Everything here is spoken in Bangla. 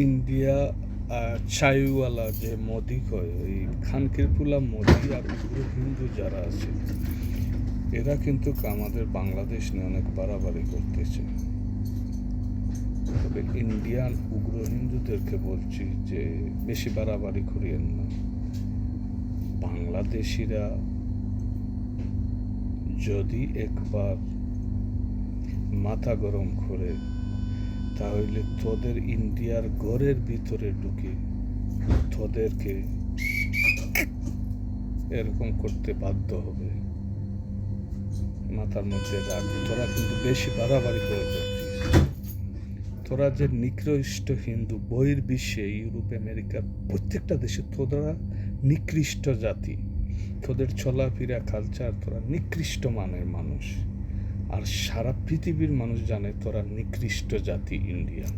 ইন্ডিয়া চাইওয়ালা যে মোদি কয়, ওই খানকির পোলা মোদি আর উগ্র হিন্দু যারা আছে এরা কিন্তু আমাদের বাংলাদেশ নিয়ে অনেক বাড়াবাড়ি করতেছে। তবে ইন্ডিয়ান উগ্র হিন্দুদেরকে বলছি যে বেশি বাড়াবাড়ি করিয়েন না। বাংলাদেশিরা যদি একবার মাথা গরম করে, তাহলে তোদের ইন্ডিয়ার ঘরের ভিতরে ঢুকে তোদেরকে এরকম করতে বাধ্য হবে। মাথার মধ্যে রাখ, তোরা কিন্তু বেশি বাড়াবাড়ি করে করছিস। তোরা যে নিকৃষ্ট হিন্দু, বহির্বিশ্বে ইউরোপ আমেরিকার প্রত্যেকটা দেশে তোরা নিকৃষ্ট জাতি। তোদের চলাফেরা কালচার, তোরা নিকৃষ্ট মানের মানুষ। আর সারা পৃথিবীর মানুষ জানে তোরা নিকৃষ্ট জাতি ইন্ডিয়া।